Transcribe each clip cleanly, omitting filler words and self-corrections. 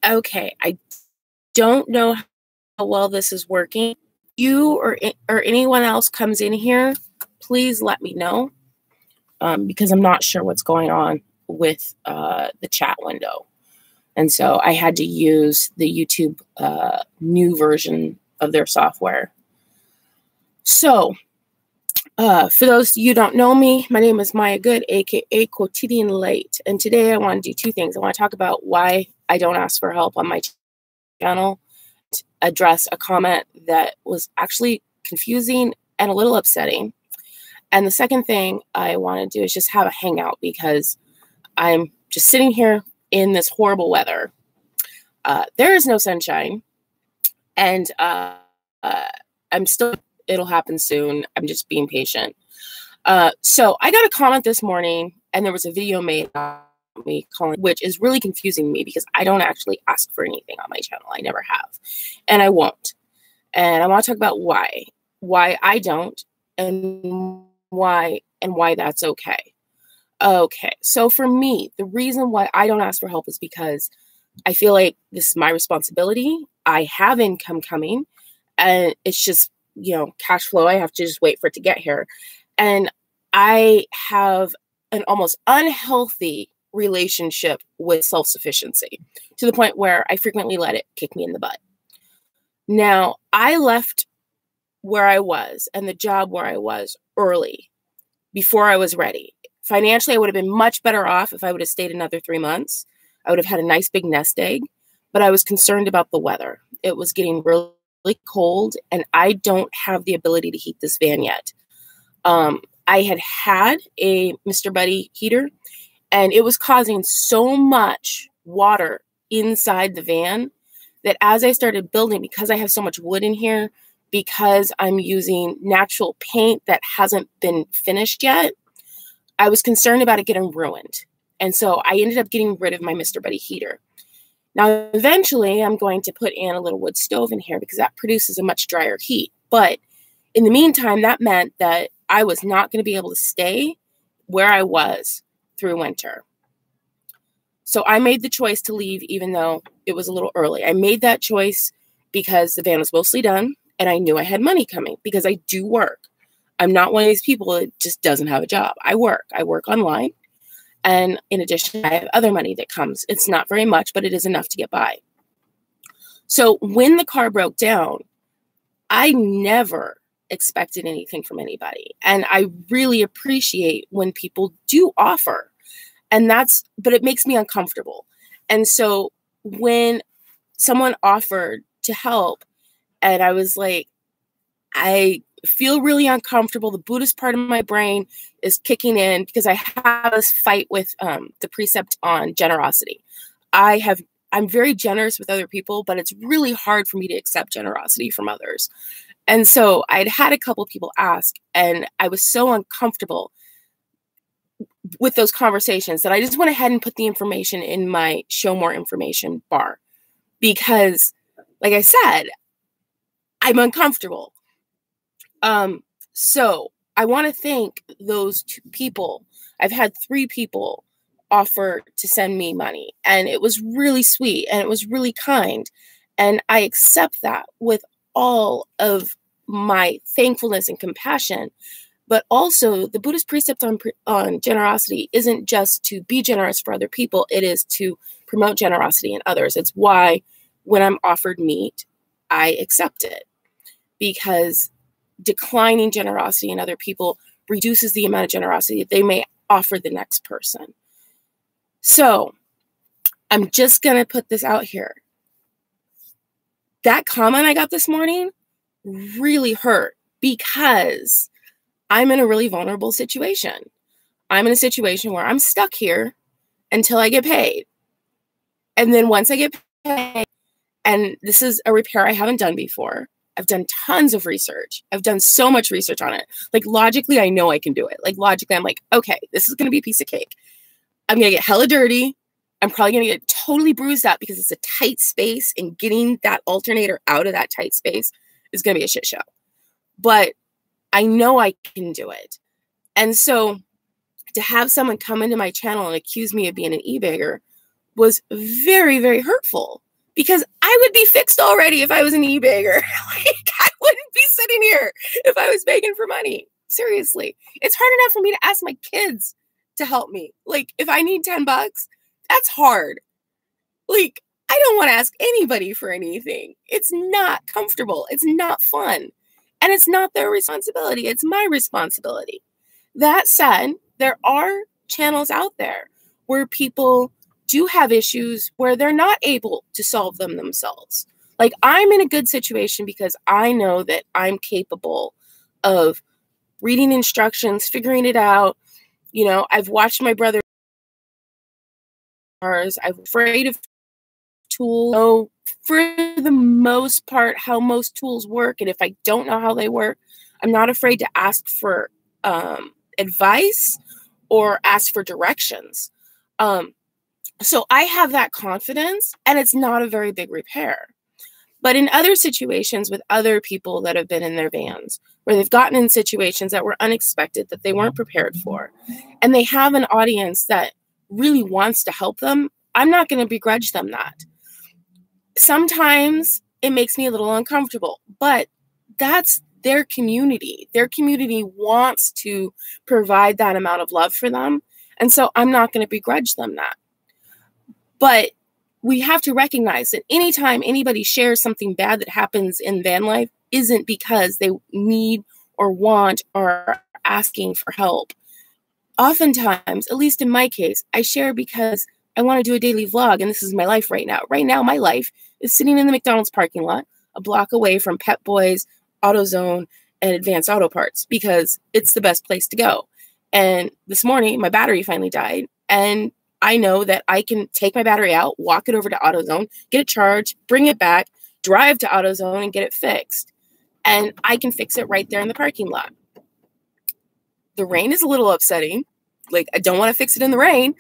Okay, I don't know how well this is working. You or anyone else comes in here, please let me know, because I'm not sure what's going on with the chat window. And so I had to use the YouTube new version of their software. So for those of you who don't know me, my name is Maya Good, aka Quotidianlight. And today I want to do two things. I want to talk about why I don't ask for help on my channel, address a comment that was actually confusing and a little upsetting. And the second thing I want to do is just have a hangout, because I'm just sitting here in this horrible weather. There is no sunshine, and I'm still, it'll happen soon. I'm just being patient. So I got a comment this morning, and there was a video made about me calling, which is really confusing me because I don't actually ask for anything on my channel. I never have, and I won't. And I want to talk about why I don't, and why that's okay. Okay, so for me, the reason why I don't ask for help is because I feel like this is my responsibility. I have income coming, and it's just, you know, cash flow. I have to just wait for it to get here. And I have an almost unhealthy relationship with self-sufficiency, to the point where I frequently let it kick me in the butt. Now, I left where I was and the job where I was early, before I was ready. Financially, I would have been much better off if I would have stayed another 3 months. I would have had a nice big nest egg, but I was concerned about the weather. It was getting really cold, and I don't have the ability to heat this van yet. I had a Mr. Buddy heater, and it was causing so much water inside the van that as I started building, because I have so much wood in here, because I'm using natural paint that hasn't been finished yet, I was concerned about it getting ruined. And so I ended up getting rid of my Mr. Buddy heater. Now, eventually, I'm going to put in a little wood stove in here because that produces a much drier heat. But in the meantime, that meant that I was not going to be able to stay where I was through winter. So I made the choice to leave, even though it was a little early. I made that choice because the van was mostly done, and I knew I had money coming because I do work. I'm not one of these people that just doesn't have a job. I work online. And in addition, I have other money that comes. It's not very much, but it is enough to get by. So when the car broke down, I never expected anything from anybody. And I really appreciate when people do offer. But it makes me uncomfortable. And so when someone offered to help, and I was like, I feel really uncomfortable. The Buddhist part of my brain is kicking in because I have this fight with the precept on generosity. I'm very generous with other people, but it's really hard for me to accept generosity from others. And so I'd had a couple people ask, and I was so uncomfortable with those conversations that I just went ahead and put the information in my show more information bar, because, like I said, I'm uncomfortable. So I want to thank those two people. I've had 3 people offer to send me money, and it was really sweet and it was really kind. And I accept that with all of my thankfulness and compassion. But also, the Buddhist precept on generosity isn't just to be generous for other people. It is to promote generosity in others. It's why when I'm offered meat, I accept it, because declining generosity in other people reduces the amount of generosity that they may offer the next person. So I'm just going to put this out here. That comment I got this morning really hurt, because I'm in a really vulnerable situation. I'm in a situation where I'm stuck here until I get paid. And then once I get paid, and this is a repair I haven't done before, I've done tons of research. I've done so much research on it. Like, logically, I know I can do it. Like, logically, I'm like, okay, this is going to be a piece of cake. I'm going to get hella dirty. I'm probably going to get totally bruised up because it's a tight space, and getting that alternator out of that tight space is going to be a shit show. But I know I can do it. And so to have someone come into my channel and accuse me of being an e-bagger was very, very hurtful, because I would be fixed already if I was an e-bagger. Like, I wouldn't be sitting here if I was begging for money. Seriously. It's hard enough for me to ask my kids to help me. Like, if I need $10, that's hard. Like, I don't want to ask anybody for anything. It's not comfortable. It's not fun. And it's not their responsibility. It's my responsibility. That said, there are channels out there where people do have issues where they're not able to solve them themselves. Like, I'm in a good situation because I know that I'm capable of reading instructions, figuring it out. You know, I've watched my brother. I'm afraid of tools. So for the most part, how most tools work, and if I don't know how they work, I'm not afraid to ask for advice or ask for directions. So I have that confidence, and it's not a very big repair. But in other situations with other people that have been in their vans, where they've gotten in situations that were unexpected, that they weren't prepared for, and they have an audience that really wants to help them, I'm not going to begrudge them that. Sometimes it makes me a little uncomfortable, but that's their community. Their community wants to provide that amount of love for them. And so I'm not going to begrudge them that. But we have to recognize that anytime anybody shares something bad that happens in van life isn't because they need or want or are asking for help. Oftentimes, at least in my case, I share because I want to do a daily vlog, and this is my life right now. Right now, my life is sitting in the McDonald's parking lot, a block away from Pep Boys, AutoZone, and Advanced Auto Parts, because it's the best place to go. And this morning, my battery finally died, and I know that I can take my battery out, walk it over to AutoZone, get it charged, bring it back, drive to AutoZone, and get it fixed. And I can fix it right there in the parking lot. The rain is a little upsetting. Like, I don't want to fix it in the rain.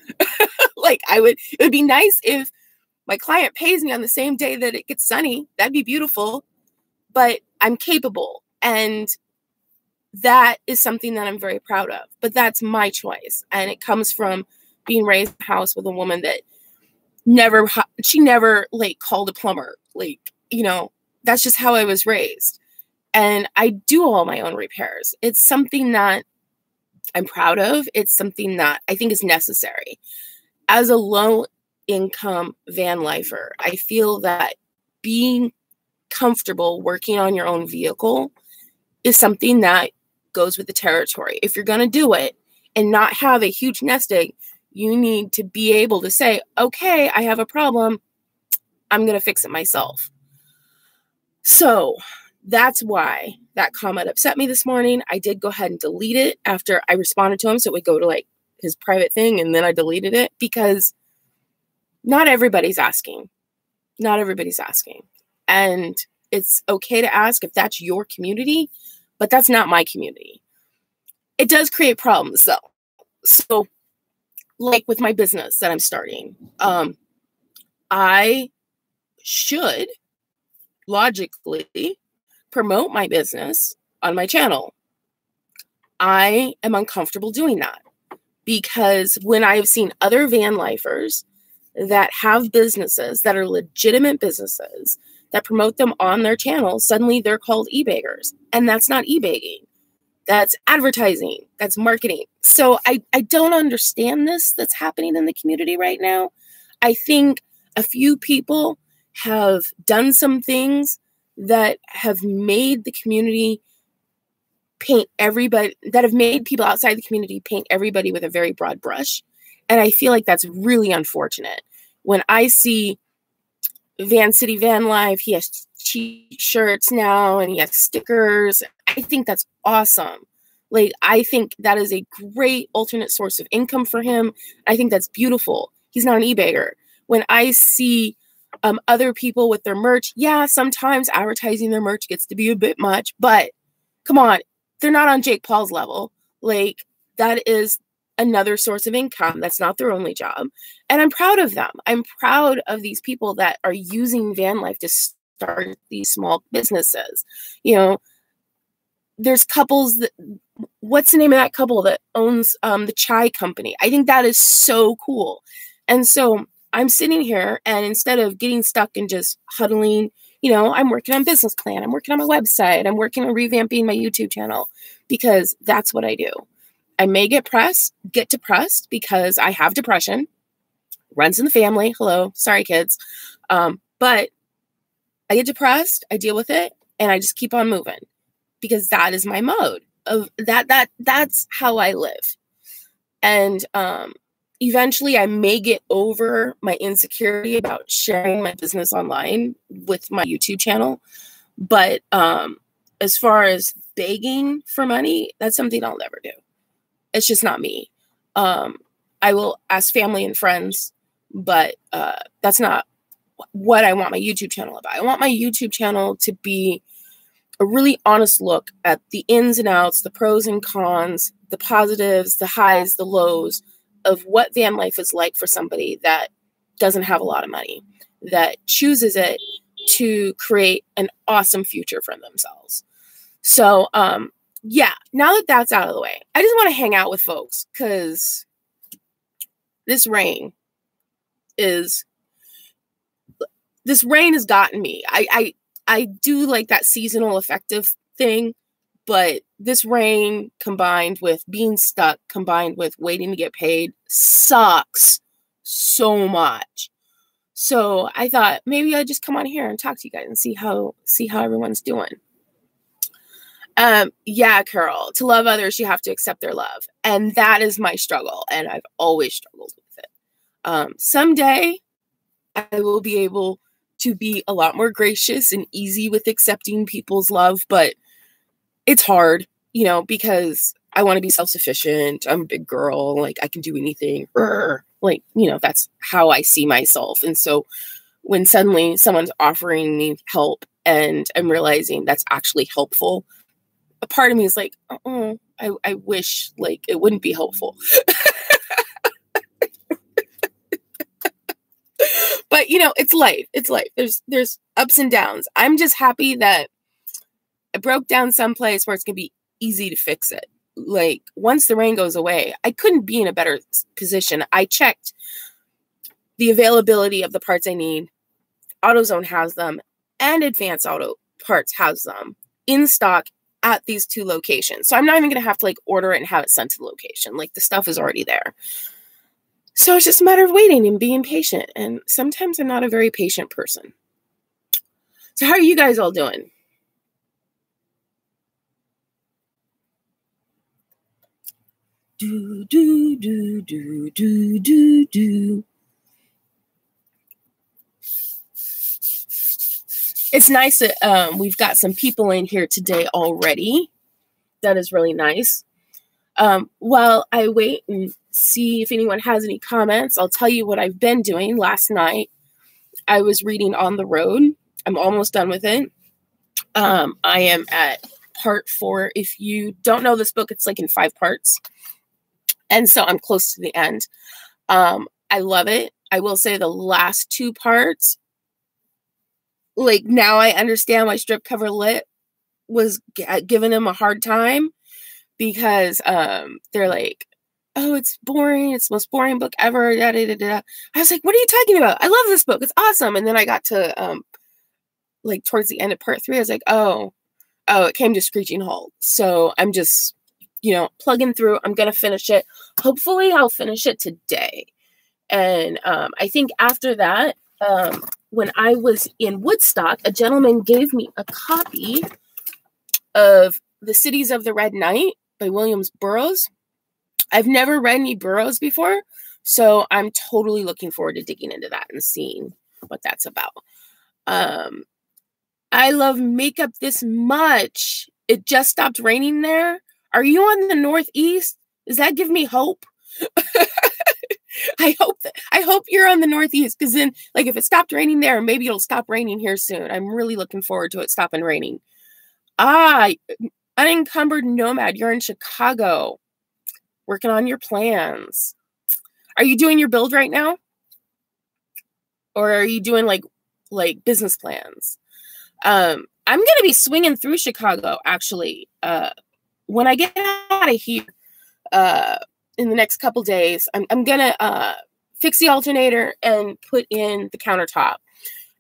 Like, it would be nice if my client pays me on the same day that it gets sunny. That'd be beautiful. But I'm capable. And that is something that I'm very proud of. But that's my choice. And it comes from being raised in a house with a woman that never like called a plumber. Like, you know, that's just how I was raised. And I do all my own repairs. It's something that I'm proud of. It's something that I think is necessary. As a low income van lifer, I feel that being comfortable working on your own vehicle is something that goes with the territory. If you're going to do it and not have a huge nest egg, you need to be able to say, okay, I have a problem. I'm going to fix it myself. So that's why that comment upset me this morning. I did go ahead and delete it after I responded to him. So it would go to like his private thing, and then I deleted it because not everybody's asking. Not everybody's asking. And it's okay to ask if that's your community, but that's not my community. It does create problems though. So like with my business that I'm starting, I should logically promote my business on my channel. I am uncomfortable doing that because when I've seen other van lifers that have businesses that are legitimate businesses that promote them on their channel, suddenly they're called e-baggers. And that's not e-bagging. That's advertising. That's marketing. So I don't understand this that's happening in the community right now. I think a few people have done some things that have made the community that have made people outside the community paint everybody with a very broad brush. And I feel like that's really unfortunate. When I see Van City Van Life, he has t-shirts now and he has stickers. I think that's awesome. Like, I think that is a great alternate source of income for him. I think that's beautiful. He's not an e-bagger. When I see other people with their merch, yeah, sometimes advertising their merch gets to be a bit much, but come on, they're not on Jake Paul's level. Like, that is another source of income. That's not their only job. And I'm proud of them. I'm proud of these people that are using van life to start these small businesses. You know, there's couples that, what's the name of that couple that owns the chai company? I think that is so cool. And so I'm sitting here, and instead of getting stuck and just huddling, I'm working on business plan. I'm working on my website. I'm working on revamping my YouTube channel, because that's what I do. I may get depressed because I have depression. Runs in the family. Hello. Sorry, kids. But I get depressed. I deal with it, and I just keep on moving, because that is my mode of that's how I live. And eventually I may get over my insecurity about sharing my business online with my YouTube channel. But as far as begging for money, that's something I'll never do. It's just not me. I will ask family and friends, but that's not what I want my YouTube channel about. I want my YouTube channel to be a really honest look at the ins and outs, the pros and cons, the positives, the highs, the lows of what van life is like for somebody that doesn't have a lot of money, that chooses it to create an awesome future for themselves. So, yeah, now that that's out of the way, I just want to hang out with folks, because this rain has gotten me. I do like that seasonal affective thing, but this rain combined with being stuck, combined with waiting to get paid, sucks so much. So I thought maybe I'd just come on here and talk to you guys and see how everyone's doing. Yeah, Carol, to love others, you have to accept their love. And that is my struggle. And I've always struggled with it. Someday I will be able to be a lot more gracious and easy with accepting people's love, but it's hard, because I want to be self-sufficient. I'm a big girl. Like, I can do anything. That's how I see myself. And so when suddenly someone's offering me help and I'm realizing that's actually helpful, a part of me is like, I wish it wouldn't be helpful. But it's life. It's life. There's ups and downs. I'm just happy that I broke down someplace where it's going to be easy to fix it. Like, once the rain goes away, I couldn't be in a better position. I checked the availability of the parts I need. AutoZone has them, and Advanced Auto Parts has them in stock at these 2 locations. So I'm not even going to have to order it and have it sent to the location. The stuff is already there. So it's just a matter of waiting and being patient. And sometimes I'm not a very patient person. So how are you guys all doing? Do, do, do, do, do, do, do. It's nice that we've got some people in here today already. That is really nice. While I wait and see if anyone has any comments, I'll tell you what I've been doing. Last night, I was reading On the Road. I'm almost done with it. I am at part 4. If you don't know this book, it's in 5 parts. And so I'm close to the end. I love it. I will say the last 2 parts, now I understand why Strip Cover Lit was giving him a hard time, because they're like, oh, it's boring. It's the most boring book ever. Da, da, da, da. I was like, what are you talking about? I love this book. It's awesome. And then I got to towards the end of part 3, I was like, oh, it came to screeching halt. So I'm just, plugging through. I'm going to finish it. Hopefully I'll finish it today. And I think after that, when I was in Woodstock, a gentleman gave me a copy of The Cities of the Red Night by Williams Burroughs. I've never read any Burroughs before, so I'm totally looking forward to digging into that and seeing what that's about. I love makeup this much. It just stopped raining there. Are you on the Northeast? Does that give me hope? I hope you're on the Northeast, because then, if it stopped raining there, maybe it'll stop raining here soon. I'm really looking forward to it stopping raining. Unencumbered Nomad, you're in Chicago, working on your plans. Are you doing your build right now? Or are you doing business plans? I'm going to be swinging through Chicago, actually. When I get out of here, in the next couple days, I'm going to fix the alternator, and put in the countertop.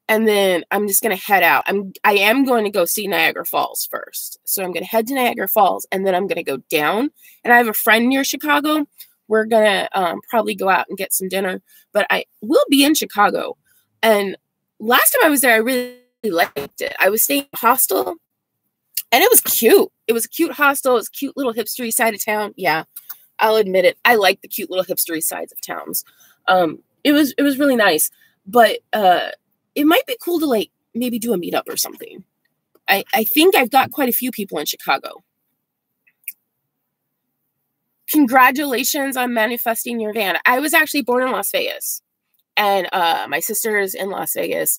And then I'm just going to head out. I am going to go see Niagara Falls first. So I'm going to head to Niagara Falls, and then I'm going to go down. And I have a friend near Chicago. We're going to probably go out and get some dinner. But I will be in Chicago. And last time I was there, I really liked it. I was staying in a hostel, and it was cute. It was a cute hostel. It was a cute little hipstery side of town. Yeah, I'll admit it. I like the cute little hipstery sides of towns. It was really nice. But it might be cool to like maybe do a meetup or something. I think I've got quite a few people in Chicago. Congratulations on manifesting your van. I was actually born in Las Vegas, and my sister is in Las Vegas.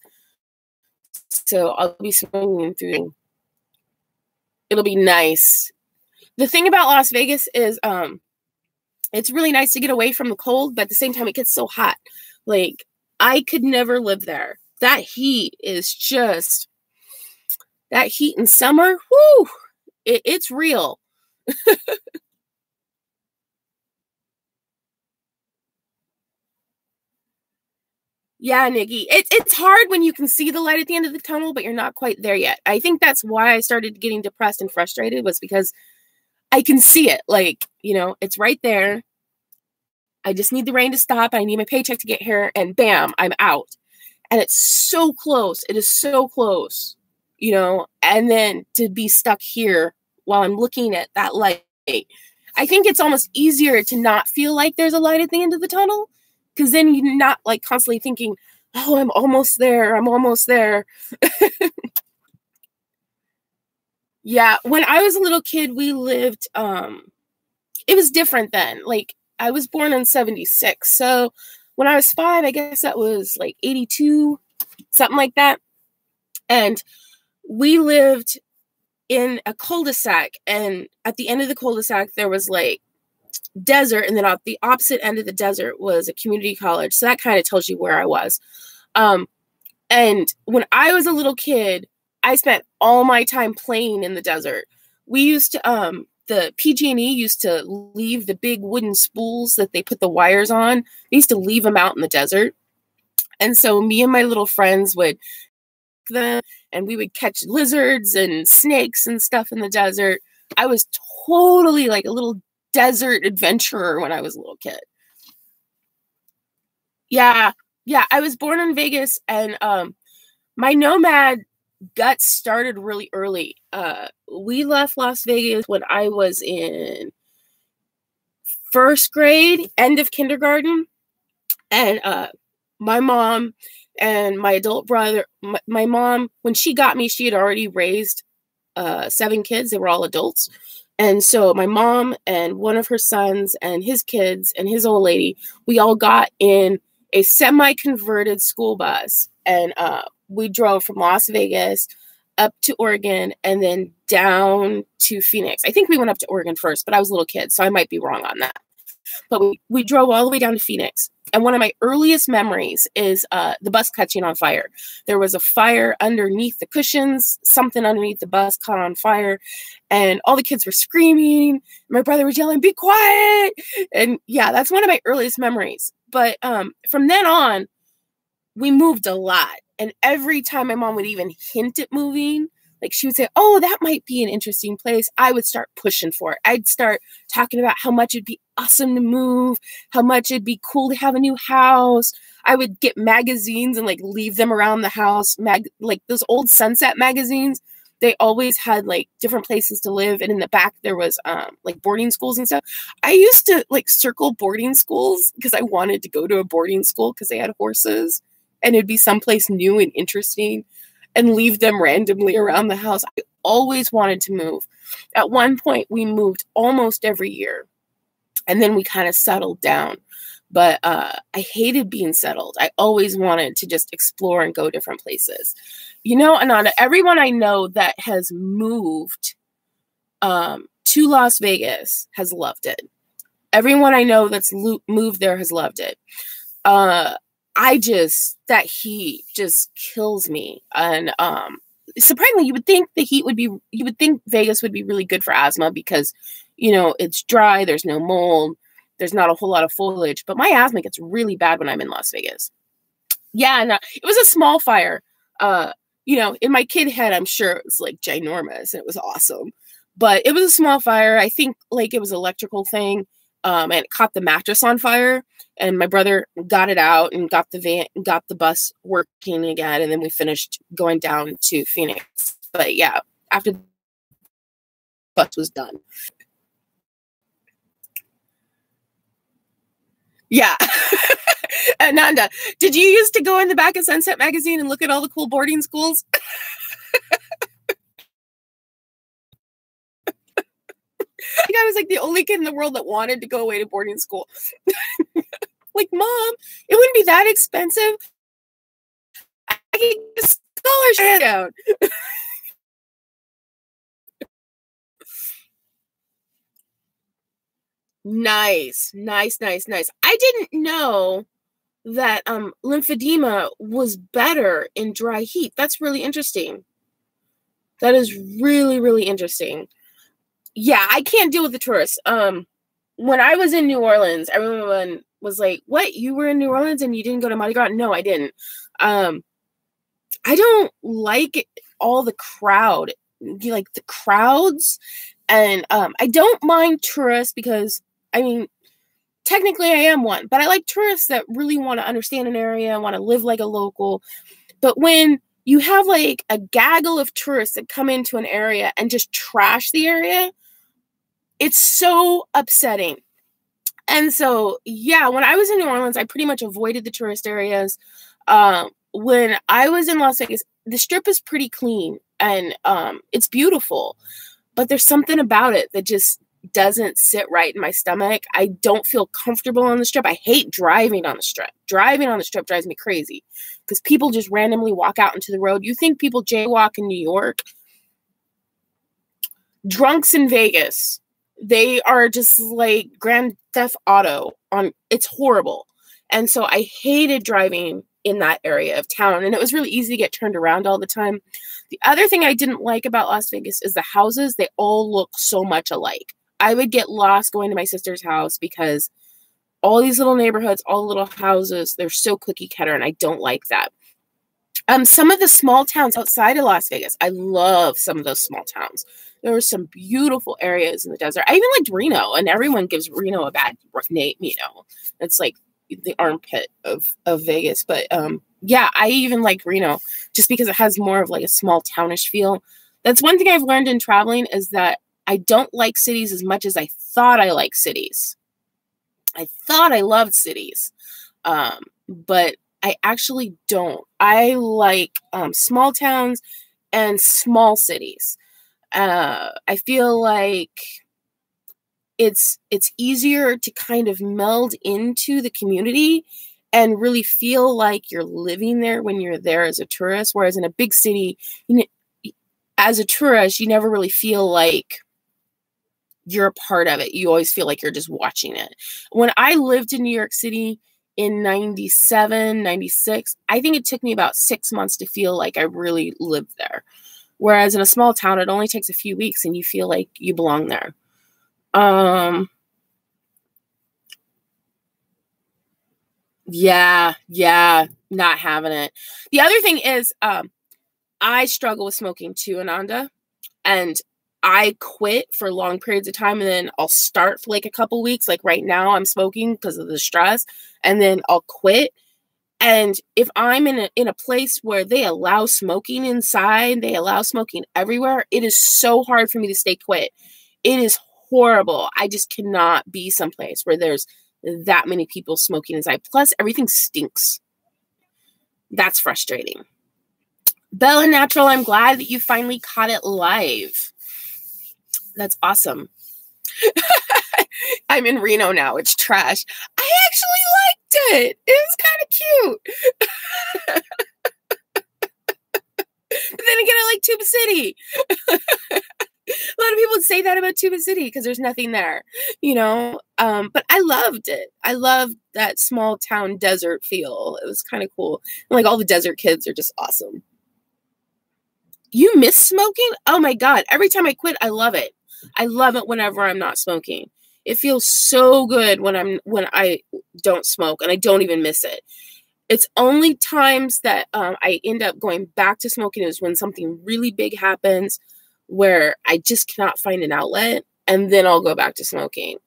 So I'll be swinging through. It'll be nice. The thing about Las Vegas is it's really nice to get away from the cold, but at the same time it gets so hot. Like, I could never live there. That heat is just, that heat in summer, whoo, it's real. Yeah, Nikki, it's hard when you can see the light at the end of the tunnel, but you're not quite there yet. I think that's why I started getting depressed and frustrated, was because I can see it. Like, you know, it's right there. I just need the rain to stop. I need my paycheck to get here, and bam, I'm out. And it's so close. It is so close, you know, and then to be stuck here while I'm looking at that light. I think it's almost easier to not feel like there's a light at the end of the tunnel, because then you're not like constantly thinking, oh, I'm almost there. I'm almost there. Yeah. When I was a little kid, we lived, it was different then. Like, I was born in 76. So when I was 5, I guess that was like 82, something like that. And we lived in a cul-de-sac. And at the end of the cul-de-sac, there was like desert. And then at the opposite end of the desert was a community college. So that kind of tells you where I was. And when I was a little kid, I spent all my time playing in the desert. We used to, the PG&E used to leave the big wooden spools that they put the wires on. They used to leave them out in the desert. And so me and my little friends would them, and we would catch lizards and snakes and stuff in the desert. I was totally like a little desert adventurer when I was a little kid. Yeah. Yeah. I was born in Vegas, and my Nomad guts started really early. We left Las Vegas when I was in first grade, end of kindergarten. And my mom and my adult brother, my mom, when she got me, she had already raised 7 kids. They were all adults. And so my mom and one of her sons and his kids and his old lady, we all got in a semi-converted school bus. And we drove from Las Vegas up to Oregon and then down to Phoenix. I think we went up to Oregon first, but I was a little kid, so I might be wrong on that. But we drove all the way down to Phoenix. And one of my earliest memories is the bus catching on fire. There was a fire underneath the cushions. Something underneath the bus caught on fire. And all the kids were screaming. My brother was yelling, "Be quiet!" And yeah, that's one of my earliest memories. But from then on, we moved a lot. And every time my mom would even hint at moving, like she would say, "Oh, that might be an interesting place," I would start pushing for it. I'd start talking about how much it'd be awesome to move, how much it'd be cool to have a new house. I would get magazines and like leave them around the house. Like those old Sunset magazines, they always had like different places to live. And in the back, there was like boarding schools and stuff. I used to like circle boarding schools because I wanted to go to a boarding school because they had horses and it'd be someplace new and interesting, and leave them randomly around the house. I always wanted to move. At one point, we moved almost every year, and then we kind of settled down. But I hated being settled. I always wanted to just explore and go different places. You know, Ananda, everyone I know that has moved to Las Vegas has loved it. Everyone I know that's moved there has loved it. That heat just kills me. And surprisingly, you would think Vegas would be really good for asthma because, you know, it's dry, there's no mold. there's not a whole lot of foliage, but my asthma gets really bad when I'm in Las Vegas. Yeah, no, it was a small fire. You know, in my kid head, I'm sure it was like ginormous and it was awesome. But it was a small fire. I think like it was an electrical thing. And it caught the mattress on fire. And my brother got it out and got the bus working again. And then we finished going down to Phoenix. But yeah, after the bus was done. Yeah. Ananda, did you used to go in the back of Sunset Magazine and look at all the cool boarding schools? I think I was like the only kid in the world that wanted to go away to boarding school. Like, Mom, it wouldn't be that expensive. I could get a scholarship down. Nice. I didn't know that lymphedema was better in dry heat. That's really interesting. That is really, really interesting. Yeah, I can't deal with the tourists. When I was in New Orleans, everyone was like, "What? You were in New Orleans and you didn't go to Mardi Gras?" No, I didn't. I don't like all the crowd, like the crowds, and I don't mind tourists because, I mean, technically I am one, but I like tourists that really want to understand an area, want to live like a local. But when you have like a gaggle of tourists that come into an area and just trash the area, it's so upsetting. And so, yeah, when I was in New Orleans, I pretty much avoided the tourist areas. When I was in Las Vegas, the Strip is pretty clean and it's beautiful, but there's something about it that just doesn't sit right in my stomach. I don't feel comfortable on the Strip. I hate driving on the Strip. Driving on the Strip drives me crazy because people just randomly walk out into the road. You think people jaywalk in New York? Drunks in Vegas, they are just like Grand Theft Auto on. It's horrible. And so I hated driving in that area of town. And it was really easy to get turned around all the time. The other thing I didn't like about Las Vegas is the houses. They all look so much alike. I would get lost going to my sister's house because all these little neighborhoods, all the little houses, they're so cookie cutter, and I don't like that. Some of the small towns outside of Las Vegas, I love some of those small towns. There were some beautiful areas in the desert. I even liked Reno, and everyone gives Reno a bad name, you know. It's like the armpit of Vegas. But yeah, I even like Reno just because it has more of like a small townish feel. That's one thing I've learned in traveling is that I don't like cities as much as I thought I liked cities. I thought I loved cities, but I actually don't. I like small towns and small cities. I feel like it's easier to kind of meld into the community and really feel like you're living there when you're there as a tourist. Whereas in a big city, you know, as a tourist, you never really feel like you're a part of it. You always feel like you're just watching it. When I lived in New York City in 97, 96, I think it took me about 6 months to feel like I really lived there. Whereas in a small town, it only takes a few weeks and you feel like you belong there. Yeah, not having it. The other thing is, I struggle with smoking too, Ananda, and I quit for long periods of time, and then I'll start for like a couple weeks. Like right now I'm smoking because of the stress, and then I'll quit. And if I'm in a place where they allow smoking inside, they allow smoking everywhere, it is so hard for me to stay quit. It is horrible. I just cannot be someplace where there's that many people smoking inside. Plus, everything stinks. That's frustrating. Bella Natural, I'm glad that you finally caught it live. That's awesome. I'm in Reno now. It's trash. I actually liked it. It was kind of cute. But then again, I like Tuba City. A lot of people say that about Tuba City because there's nothing there, you know. But I loved it. I loved that small town desert feel. It was kind of cool. And like all the desert kids are just awesome. You miss smoking? Oh my God. Every time I quit, I love it. I love it whenever I'm not smoking. It feels so good when I don't smoke, and I don't even miss it. It's only times that I end up going back to smoking is when something really big happens where I just cannot find an outlet, and then I'll go back to smoking.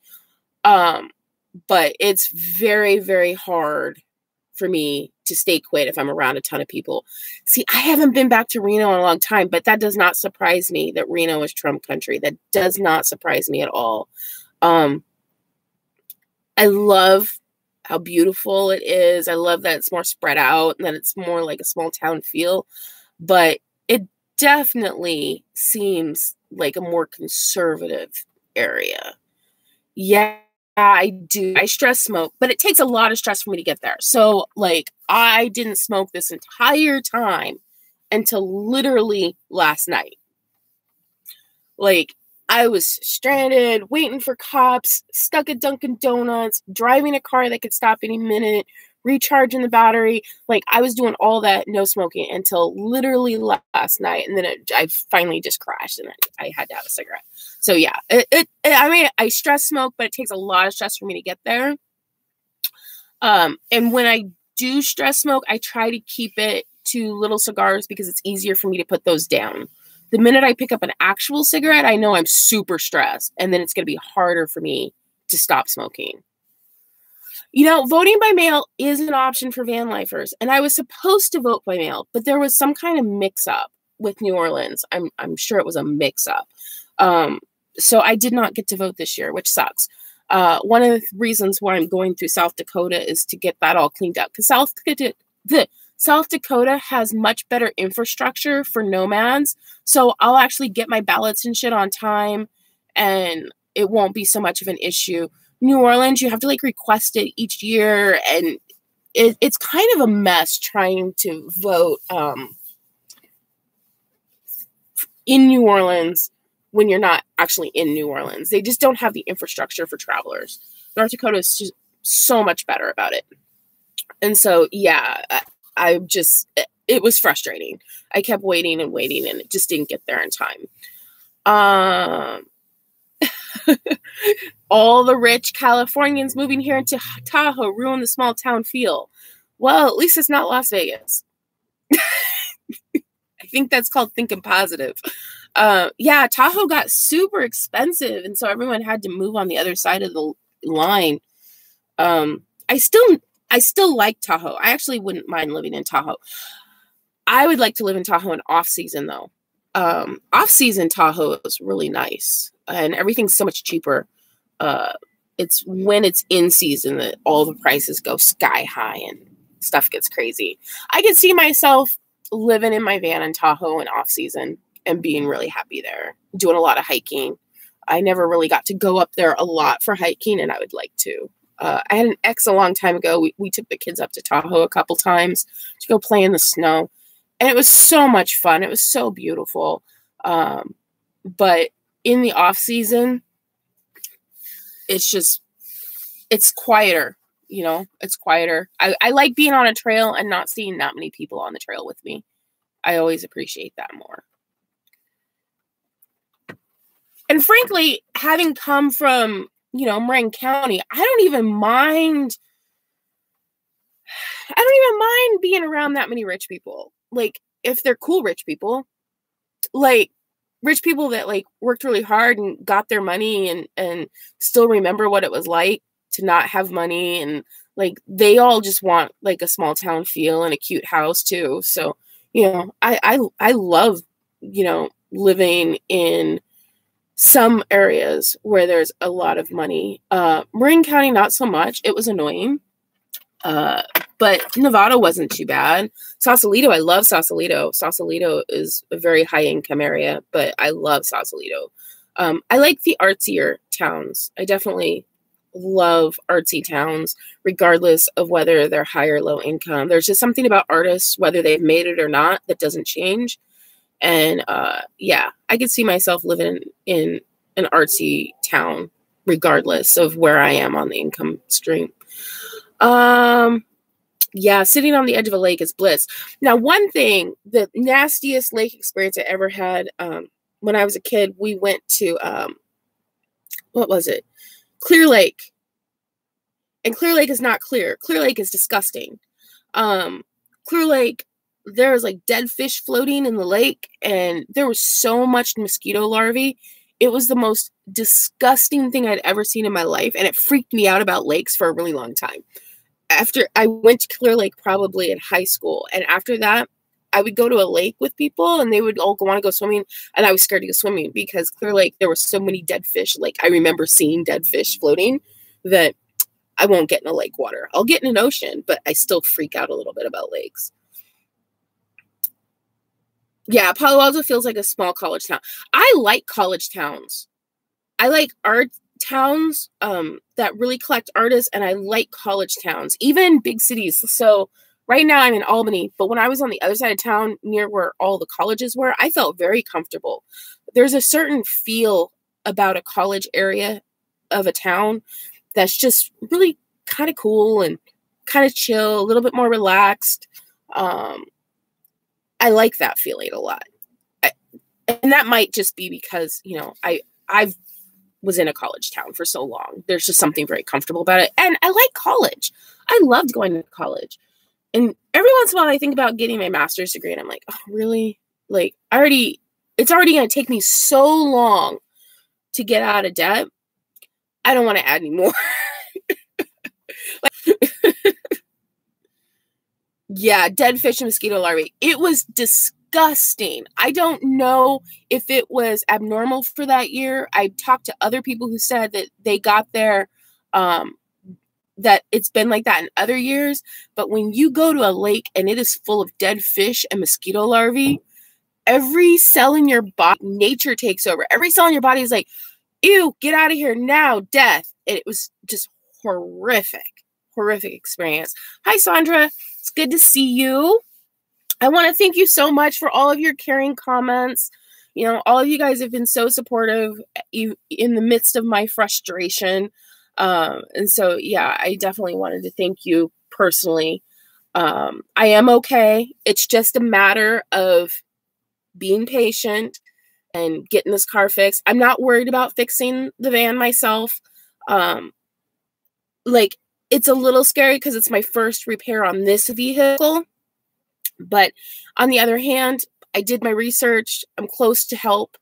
But it's very, very hard for me to stay quit if I'm around a ton of people. See, I haven't been back to Reno in a long time, but that does not surprise me that Reno is Trump country. That does not surprise me at all. I love how beautiful it is. I love that it's more spread out and that it's more like a small town feel, but it definitely seems like a more conservative area. Yeah, I do. I stress smoke, but it takes a lot of stress for me to get there. So, like, I didn't smoke this entire time until literally last night. Like, I was stranded, waiting for cops, stuck at Dunkin' Donuts, driving a car that could stop any minute, recharging the battery. Like, I was doing all that, no smoking, until literally last night. And then I finally just crashed, and I had to have a cigarette. So, yeah, I mean, I stress smoke, but it takes a lot of stress for me to get there. And when I do stress smoke, I try to keep it to little cigars because it's easier for me to put those down. The minute I pick up an actual cigarette, I know I'm super stressed, and then it's going to be harder for me to stop smoking. You know, voting by mail is an option for van lifers, and I was supposed to vote by mail, but there was some kind of mix-up with New Orleans. I'm sure it was a mix-up. So I did not get to vote this year, which sucks. One of the reasons why I'm going through South Dakota is to get that all cleaned up, because South Dakota has much better infrastructure for nomads, so I'll actually get my ballots and shit on time, and it won't be so much of an issue. New Orleans, you have to like request it each year, and it's kind of a mess trying to vote in New Orleans when you're not actually in New Orleans. They just don't have the infrastructure for travelers. North Dakota is just so much better about it. And so, yeah, it was frustrating. I kept waiting and waiting, and it just didn't get there in time. All the rich Californians moving here into Tahoe ruin the small town feel. Well, at least it's not Las Vegas. I think that's called thinking positive. Yeah, Tahoe got super expensive, and so everyone had to move on the other side of the line. I still like Tahoe. I actually wouldn't mind living in Tahoe. I would like to live in Tahoe in off-season, though. Off-season Tahoe is really nice, and everything's so much cheaper. It's when it's in season that all the prices go sky high and stuff gets crazy. I could see myself living in my van in Tahoe in off-season and being really happy there, doing a lot of hiking. I never really got to go up there a lot for hiking, and I would like to. I had an ex a long time ago. We took the kids up to Tahoe a couple times to go play in the snow. And it was so much fun. It was so beautiful. But in the off season, it's quieter, you know, it's quieter. I like being on a trail and not seeing that many people on the trail with me. I always appreciate that more. And frankly, having come from, you know, Marin County, I don't even mind being around that many rich people. Like, if they're cool rich people, like rich people that like worked really hard and got their money and still remember what it was like to not have money, and like they all just want like a small town feel and a cute house too. So, you know, I love, you know, living in some areas where there's a lot of money. Marin County, not so much. It was annoying. But Nevada wasn't too bad. Sausalito, I love Sausalito. Sausalito is a very high income area, but I love Sausalito. I like the artsier towns. I definitely love artsy towns, regardless of whether they're high or low income. There's just something about artists, whether they've made it or not, that doesn't change. And yeah, I could see myself living in an artsy town, regardless of where I am on the income stream. Yeah, sitting on the edge of a lake is bliss. Now, one thing, the nastiest lake experience I ever had, when I was a kid, we went to, what was it? Clear Lake. And Clear Lake is not clear. Clear Lake is disgusting. Clear Lake, there was like dead fish floating in the lake, and there was so much mosquito larvae. It was the most disgusting thing I'd ever seen in my life, and it freaked me out about lakes for a really long time. After I went to Clear Lake probably in high school, and after that, I would go to a lake with people, and they would all want to go swimming, and I was scared to go swimming because Clear Lake, there were so many dead fish. Like, I remember seeing dead fish floating that I won't get in a lake water. I'll get in an ocean, but I still freak out a little bit about lakes. Yeah, Palo Alto feels like a small college town. I like college towns. I like art towns that really collect artists, and I like college towns, even big cities. So right now I'm in Albany, but when I was on the other side of town near where all the colleges were, I felt very comfortable. There's a certain feel about a college area of a town that's just really kind of cool and kind of chill, a little bit more relaxed. I like that feeling a lot. And that might just be because, you know, I was in a college town for so long. There's just something very comfortable about it. And I like college. I loved going to college. And every once in a while I think about getting my master's degree, and I'm like, oh, really? Like, it's already going to take me so long to get out of debt. I don't want to add any more. Yeah, dead fish and mosquito larvae. It was disgusting. I don't know if it was abnormal for that year. I talked to other people who said that they got there, that it's been like that in other years. But when you go to a lake and it is full of dead fish and mosquito larvae, every cell in your body, nature takes over. Every cell in your body is like, ew, get out of here now, death. And it was just horrific experience. Hi, Sandra. It's good to see you. I want to thank you so much for all of your caring comments. You know, all of you guys have been so supportive in the midst of my frustration. And so, yeah, I definitely wanted to thank you personally. I am okay. It's just a matter of being patient and getting this car fixed. I'm not worried about fixing the van myself. Like, it's a little scary because it's my first repair on this vehicle. But on the other hand, I did my research. I'm close to help.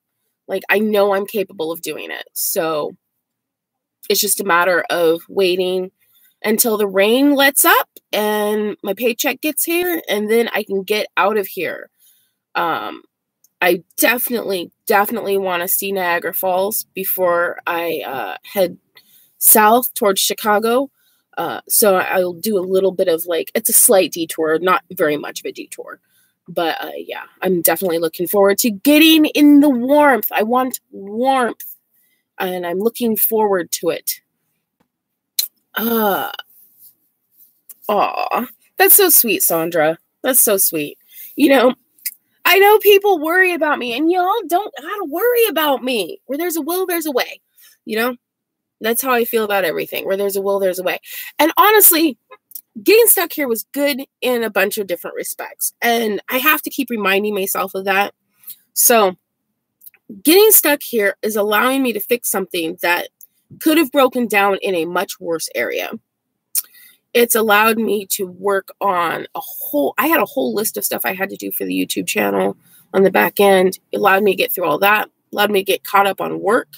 Like, I know I'm capable of doing it. So it's just a matter of waiting until the rain lets up and my paycheck gets here, and then I can get out of here. I definitely want to see Niagara Falls before I head south towards Chicago. So I'll do a little bit of, like, it's a slight detour, not very much of a detour. But yeah, I'm definitely looking forward to getting in the warmth. I want warmth, and I'm looking forward to it. Aw, that's so sweet, Sandra. That's so sweet. You know, I know people worry about me, and y'all don't gotta worry about me. Where there's a will, there's a way. You know? That's how I feel about everything. Where there's a will, there's a way. And honestly, getting stuck here was good in a bunch of different respects. And I have to keep reminding myself of that. So getting stuck here is allowing me to fix something that could have broken down in a much worse area. It's allowed me to work on I had a whole list of stuff I had to do for the YouTube channel on the back end. It allowed me to get through all that, allowed me to get caught up on work.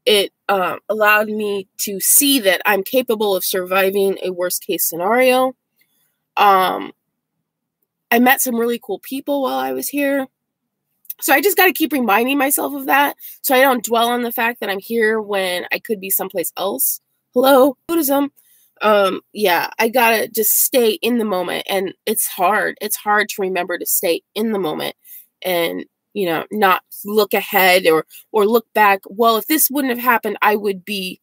It allowed me to see that I'm capable of surviving a worst case scenario. I met some really cool people while I was here. So I just got to keep reminding myself of that so I don't dwell on the fact that I'm here when I could be someplace else. Hello, Buddhism. Yeah, I got to just stay in the moment. And it's hard. It's hard to remember to stay in the moment and, you know, not look ahead or look back. Well, if this wouldn't have happened, I would be ...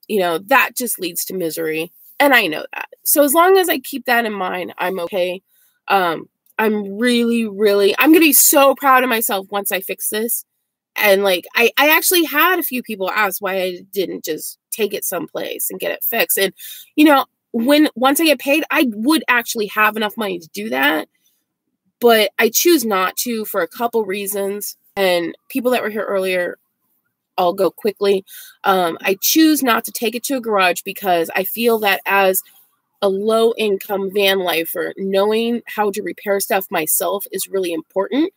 You know, that just leads to misery. And I know that. So as long as I keep that in mind, I'm okay. I'm really, I'm going to be so proud of myself once I fix this. And like, I actually had a few people ask why I didn't just take it someplace and get it fixed. And, you know, once I get paid, I would actually have enough money to do that. But I choose not to for a couple reasons. And people that were here earlier I'll go quickly. I choose not to take it to a garage because I feel that as a low-income van lifer, knowing how to repair stuff myself is really important.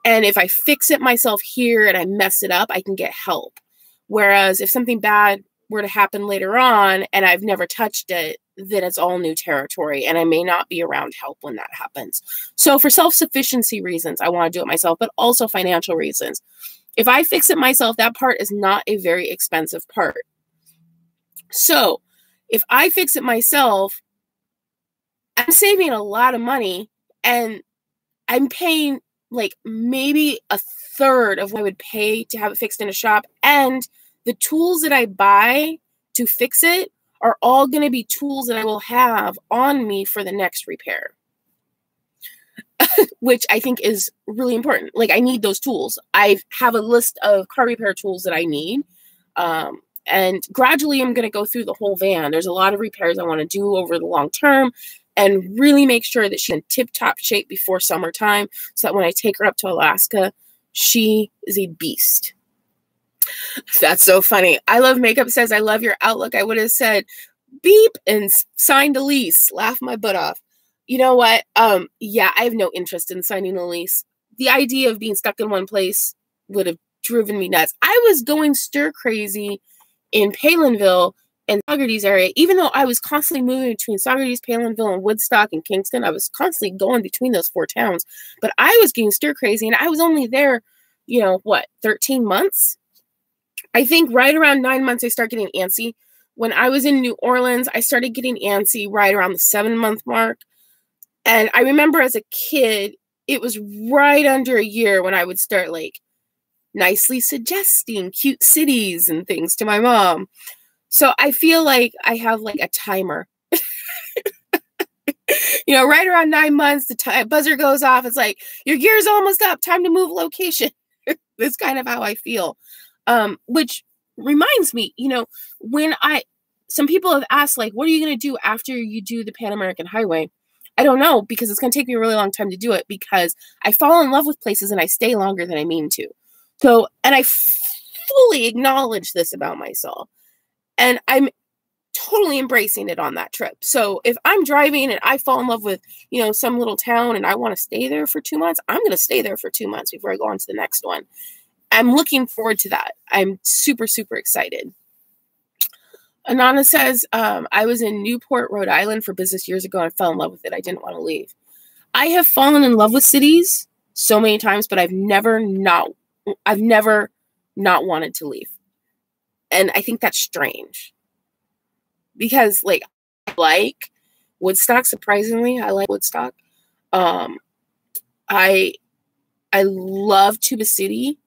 And if I fix it myself here and I mess it up, I can get help. Whereas if something bad were to happen later on and I've never touched it, then it's all new territory and I may not be around help when that happens. So for self-sufficiency reasons, I want to do it myself, but also financial reasons. If I fix it myself, that part is not a very expensive part. So if I fix it myself, I'm saving a lot of money and I'm paying like maybe a third of what I would pay to have it fixed in a shop. And the tools that I buy to fix it are all going to be tools that I will have on me for the next repair, which I think is really important. Like I need those tools. I have a list of car repair tools that I need. And gradually I'm going to go through the whole van. There's a lot of repairs I want to do over the long term and really make sure that she's in tip-top shape before summertime so that when I take her up to Alaska, she is a beast. That's so funny. I Love Makeup says, I love your outlook. I would have said beep and signed a lease. Laugh my butt off. You know what? Yeah, I have no interest in signing a lease. The idea of being stuck in one place would have driven me nuts. I was going stir crazy in Palinville and Saugerties area, even though I was constantly moving between Saugerties, Palinville, and Woodstock and Kingston. I was constantly going between those 4 towns, but I was getting stir crazy and I was only there, you know, what, 13 months? I think right around 9 months, I start getting antsy. When I was in New Orleans, I started getting antsy right around the 7-month mark. And I remember as a kid, it was right under a year when I would start like nicely suggesting cute cities and things to my mom. So I feel like I have like a timer. You know, right around 9 months, the buzzer goes off. It's like, your gear's almost up. Time to move location. That's kind of how I feel. Which reminds me, you know, some people have asked, like, what are you going to do after you do the Pan American Highway? I don't know, because it's going to take me a really long time to do it because I fall in love with places and I stay longer than I mean to. So, and I fully acknowledge this about myself. And I'm totally embracing it on that trip. So if I'm driving and I fall in love with, you know, some little town and I want to stay there for 2 months, I'm going to stay there for 2 months before I go on to the next one. I'm looking forward to that. I'm super, super excited. Anana says, I was in Newport, Rhode Island for business years ago and I fell in love with it. I didn't want to leave. I have fallen in love with cities so many times, but I've never not wanted to leave. And I think that's strange because like I like Woodstock, surprisingly. I like Woodstock. I love Tuba City,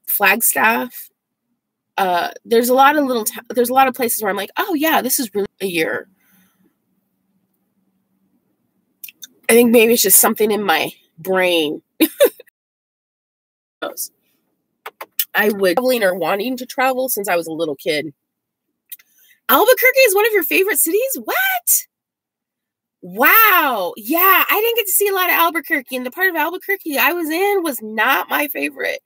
Flagstaff. There's a lot of places where I'm like, oh yeah, this is really a year. I think maybe it's just something in my brain. I would traveling or wanting to travel since I was a little kid. Albuquerque is one of your favorite cities? What? Wow. Yeah, I didn't get to see a lot of Albuquerque, and the part of Albuquerque I was in was not my favorite.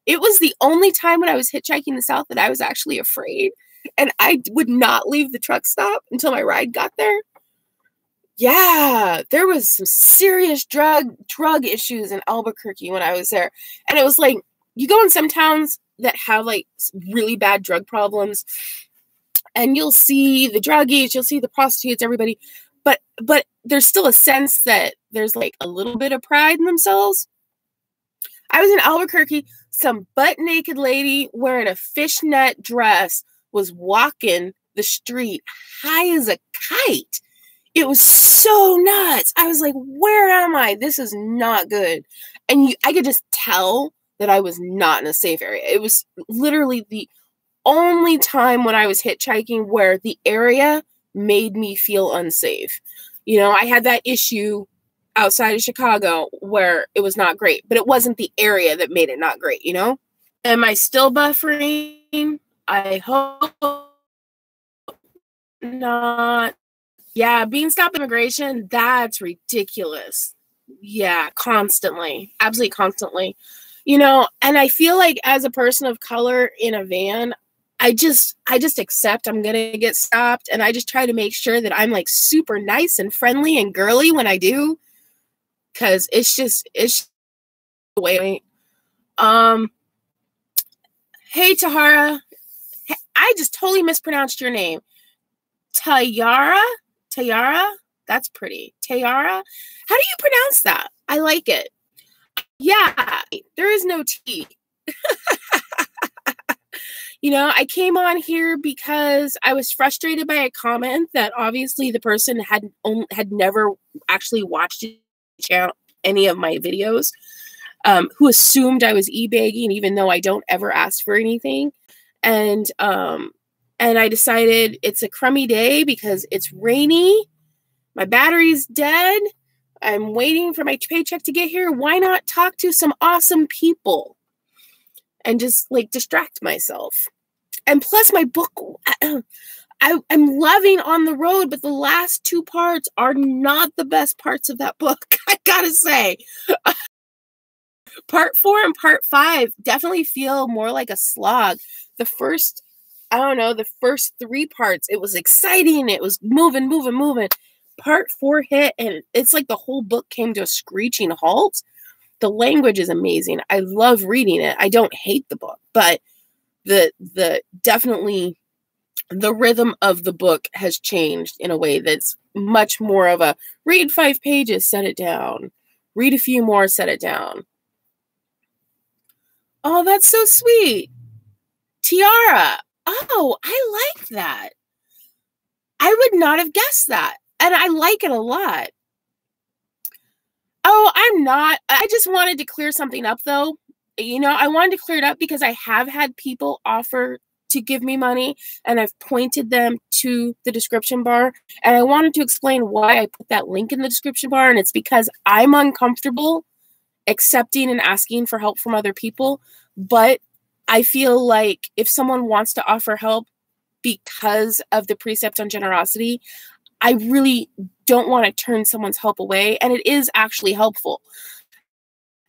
It was the only time when I was hitchhiking the South that I was actually afraid, and I would not leave the truck stop until my ride got there. Yeah, there was some serious drug issues in Albuquerque when I was there. And it was like, you go in some towns that have like really bad drug problems and you'll see the druggies, you'll see the prostitutes, everybody, but there's still a sense that there's like a little bit of pride in themselves. I was in Albuquerque, some butt naked lady wearing a fishnet dress was walking the street high as a kite. It was so nuts. I was like, where am I? This is not good. And I could just tell that I was not in a safe area. It was literally the only time when I was hitchhiking where the area made me feel unsafe. You know, I had that issue outside of Chicago where it was not great, but it wasn't the area that made it not great, you know? Am I still buffering? I hope not. Yeah, being stopped immigration, that's ridiculous. Yeah, constantly. Absolutely constantly. You know, and I feel like as a person of color in a van, I just accept I'm going to get stopped, and I just try to make sure that I'm like super nice and friendly and girly when I do, cuz it's the way. Hey Tahara, I just totally mispronounced your name. Tayara? That's pretty. Tayara? How do you pronounce that? I like it. Yeah, there is no T. You know, I came on here because I was frustrated by a comment that obviously the person had never actually watched any of my videos, who assumed I was e-bagging even though I don't ever ask for anything. And I decided it's a crummy day because it's rainy, my battery's dead, I'm waiting for my paycheck to get here. Why not talk to some awesome people and just like distract myself? And plus my book, I'm loving On the Road, but the last 2 parts are not the best parts of that book, I gotta say. Part 4 and part 5 definitely feel more like a slog. The first, I don't know, the first 3 parts, it was exciting. It was moving. Part 4 hit, and it's like the whole book came to a screeching halt. The language is amazing. I love reading it. I don't hate the book, but definitely the rhythm of the book has changed in a way that's much more of a read 5 pages, set it down. Read a few more, set it down. Oh, that's so sweet. Tiara. Oh, I like that. I would not have guessed that. And I like it a lot. Oh, I'm not. I just wanted to clear something up, though. You know, I wanted to clear it up because I have had people offer to give me money, and I've pointed them to the description bar. And I wanted to explain why I put that link in the description bar. And it's because I'm uncomfortable accepting and asking for help from other people. But I feel like if someone wants to offer help because of the precept on generosity, I really don't want to turn someone's help away. And it is actually helpful.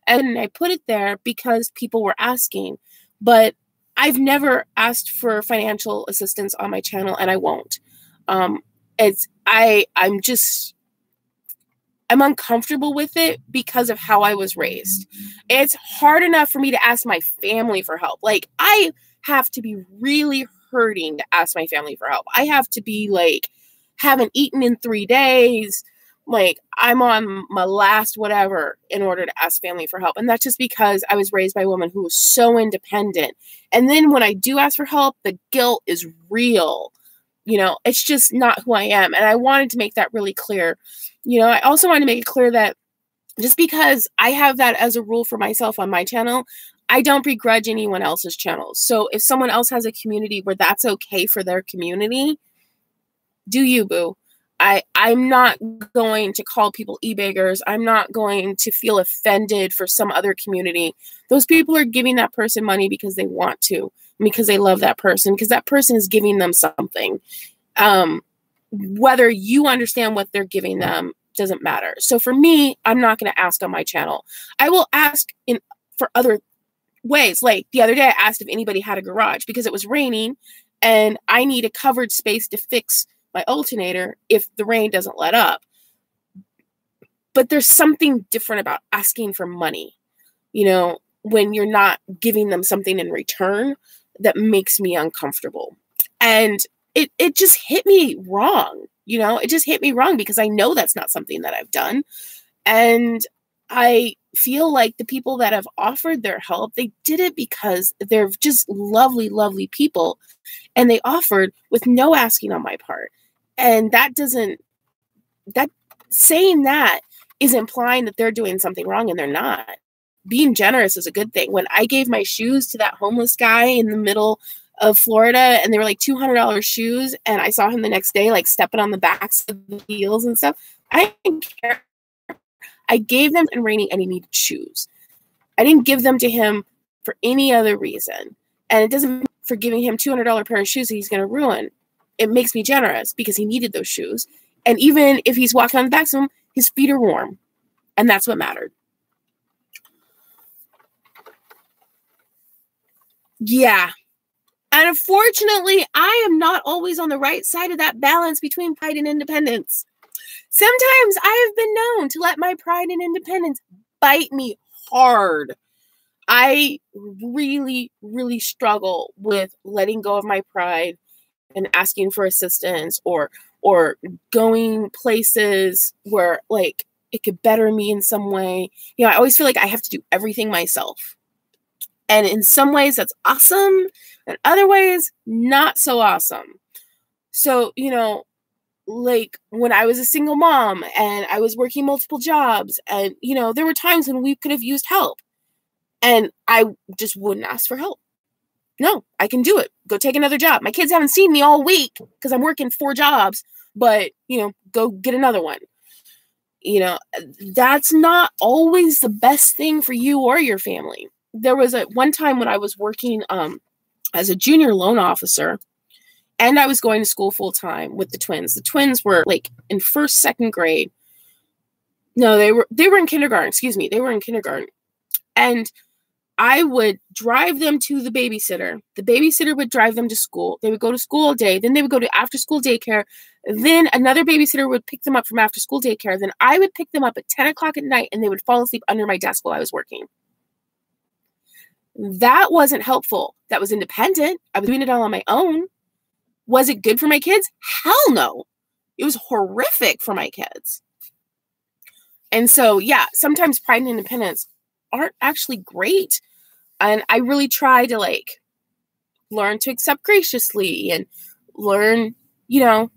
And I put it there because people were asking. But I've never asked for financial assistance on my channel, and I won't. I'm uncomfortable with it because of how I was raised. It's hard enough for me to ask my family for help. Like, I have to be really hurting to ask my family for help. I have to be like, haven't eaten in 3 days. Like, I'm on my last whatever in order to ask family for help. And that's just because I was raised by a woman who was so independent. And then when I do ask for help, the guilt is real. You know, it's just not who I am. And I wanted to make that really clear. You know, I also want to make it clear that just because I have that as a rule for myself on my channel, I don't begrudge anyone else's channels. So if someone else has a community where that's okay for their community, do you, boo. I'm not going to call people e-beggars. I'm not going to feel offended for some other community. Those people are giving that person money because they want to, because they love that person, because that person is giving them something. Whether you understand what they're giving them doesn't matter. So for me, I'm not going to ask on my channel. I will ask for other ways. Like the other day, I asked if anybody had a garage because it was raining and I need a covered space to fix my alternator if the rain doesn't let up. But there's something different about asking for money, you know, when you're not giving them something in return, that makes me uncomfortable. And it just hit me wrong. You know, it just hit me wrong because I know that's not something that I've done. And I feel like the people that have offered their help, they did it because they're just lovely, lovely people. And they offered with no asking on my part. And saying that is implying that they're doing something wrong, and they're not. Being generous is a good thing. When I gave my shoes to that homeless guy in the middle of Florida, and they were like $200 shoes, and I saw him the next day, like stepping on the backs of the heels and stuff, I didn't care. I gave them in raining, and he needed shoes. I didn't give them to him for any other reason. And it doesn't mean for giving him $200 pair of shoes that he's going to ruin. It makes me generous because he needed those shoes. And even if he's walking on the backs of them, his feet are warm. And that's what mattered. Yeah. And unfortunately, I am not always on the right side of that balance between pride and independence. Sometimes I have been known to let my pride and independence bite me hard. I really, really struggle with letting go of my pride and asking for assistance or going places where like it could better me in some way. You know, I always feel like I have to do everything myself. And in some ways that's awesome, and other ways not so awesome. So, you know, like when I was a single mom and I was working multiple jobs and, you know, there were times when we could have used help and I just wouldn't ask for help. No, I can do it. Go take another job. My kids haven't seen me all week because I'm working 4 jobs, but, you know, go get another one. You know, that's not always the best thing for you or your family. There was one time when I was working as a junior loan officer and I was going to school full time with the twins. The twins were like in first, second grade. No, they were in kindergarten. Excuse me. They were in kindergarten. And I would drive them to the babysitter. The babysitter would drive them to school. They would go to school all day. Then they would go to after school daycare. Then another babysitter would pick them up from after school daycare. Then I would pick them up at 10 o'clock at night and they would fall asleep under my desk while I was working. That wasn't helpful. That was independent. I was doing it all on my own. Was it good for my kids? Hell no. It was horrific for my kids. And so, yeah, sometimes pride and independence aren't actually great. And I really try to like learn to accept graciously and learn, you know,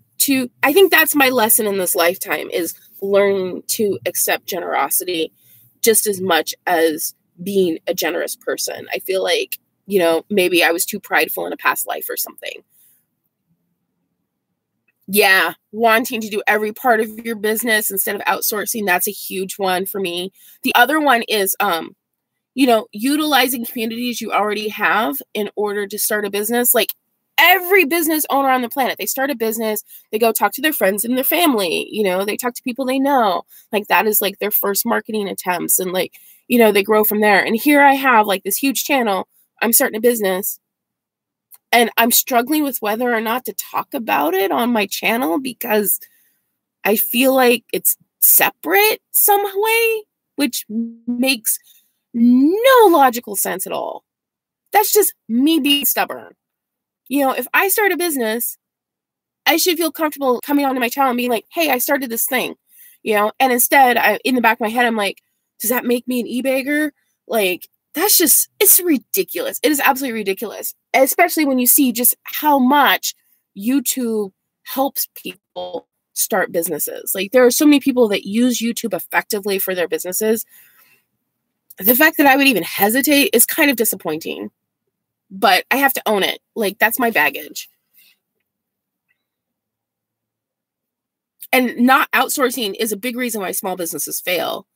I think that's my lesson in this lifetime is learning to accept generosity just as much as being a generous person. I feel like, you know, maybe I was too prideful in a past life or something. Yeah, wanting to do every part of your business instead of outsourcing, that's a huge one for me. The other one is, you know, utilizing communities you already have in order to start a business. Like every business owner on the planet, they start a business, they go talk to their friends and their family, you know, they talk to people they know. Like that is like their first marketing attempts and like, you know, they grow from there. And here I have like this huge channel. I'm starting a business. And I'm struggling with whether or not to talk about it on my channel because I feel like it's separate some way, which makes no logical sense at all. That's just me being stubborn. You know, if I start a business, I should feel comfortable coming onto my channel and being like, hey, I started this thing, you know, and instead in the back of my head, I'm like, does that make me an e-bagger? Like, that's just, it's ridiculous. It is absolutely ridiculous, especially when you see just how much YouTube helps people start businesses. Like there are so many people that use YouTube effectively for their businesses. The fact that I would even hesitate is kind of disappointing, but I have to own it. Like that's my baggage. And not outsourcing is a big reason why small businesses fail.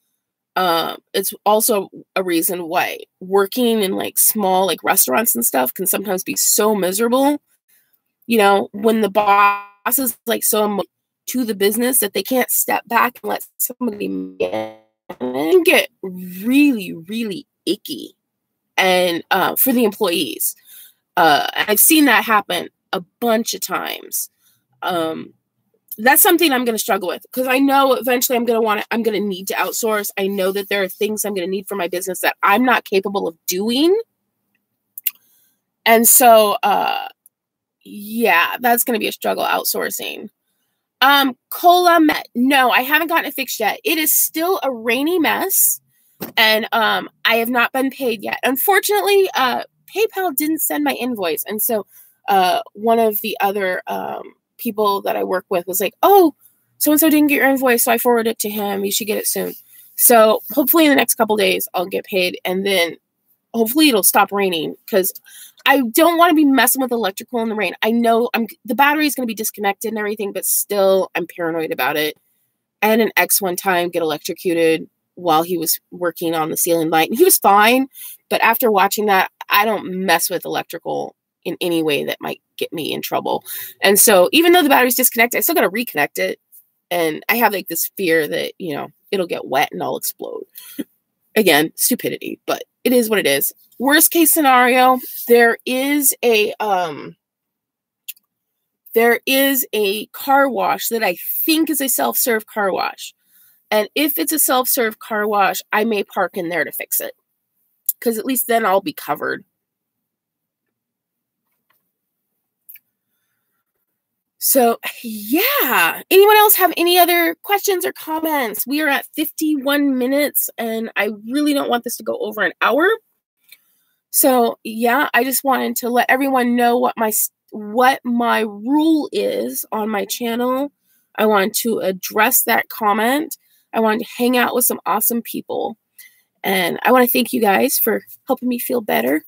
It's also a reason why working in like small like restaurants and stuff can sometimes be so miserable. You know, when the boss is like so to the business that they can't step back and let somebody in and get really, really icky. And for the employees, I've seen that happen a bunch of times. That's something I'm going to struggle with because I know eventually I'm going to need to outsource. I know that there are things I'm going to need for my business that I'm not capable of doing. And so, yeah, that's going to be a struggle outsourcing. Cola Met. No, I haven't gotten it fixed yet. It is still a rainy mess and, I have not been paid yet. Unfortunately, PayPal didn't send my invoice. And so, one of the other, people that I work with was like, oh, so-and-so didn't get your invoice, so I forwarded it to him. You should get it soon. So hopefully in the next couple days I'll get paid and then hopefully it'll stop raining because I don't want to be messing with electrical in the rain. I know the battery is going to be disconnected and everything, but still I'm paranoid about it. I had an ex one time get electrocuted while he was working on the ceiling light and he was fine. But after watching that, I don't mess with electrical in any way that might get me in trouble. And so even though the battery's disconnected, I still got to reconnect it. And I have like this fear that, you know, it'll get wet and I'll explode. Again, stupidity, but it is what it is. Worst case scenario, there is a car wash that I think is a self-serve car wash. And if it's a self-serve car wash, I may park in there to fix it. Because at least then I'll be covered. So, yeah. Anyone else have any other questions or comments? We are at 51 minutes, and I really don't want this to go over an hour. So, yeah, I just wanted to let everyone know what my rule is on my channel. I wanted to address that comment. I wanted to hang out with some awesome people. And I want to thank you guys for helping me feel better.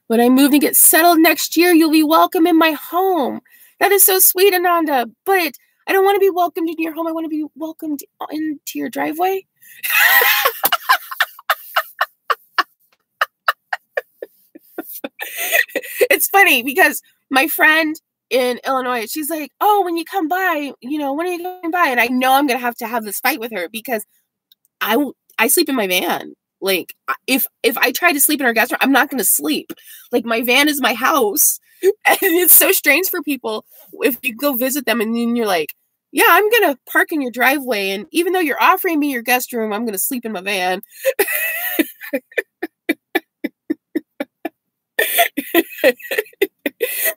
When I move and get settled next year, you'll be welcome in my home. That is so sweet, Ananda. But I don't want to be welcomed in your home. I want to be welcomed into your driveway. It's funny because my friend in Illinois, she's like, oh, when you come by, when are you coming by? And I know I'm going to have this fight with her because I sleep in my van. Like, if I try to sleep in our guest room, I'm not going to sleep. Like, my van is my house. And it's so strange for people if you go visit them and then you're like, yeah, I'm going to park in your driveway. And even though you're offering me your guest room, I'm going to sleep in my van.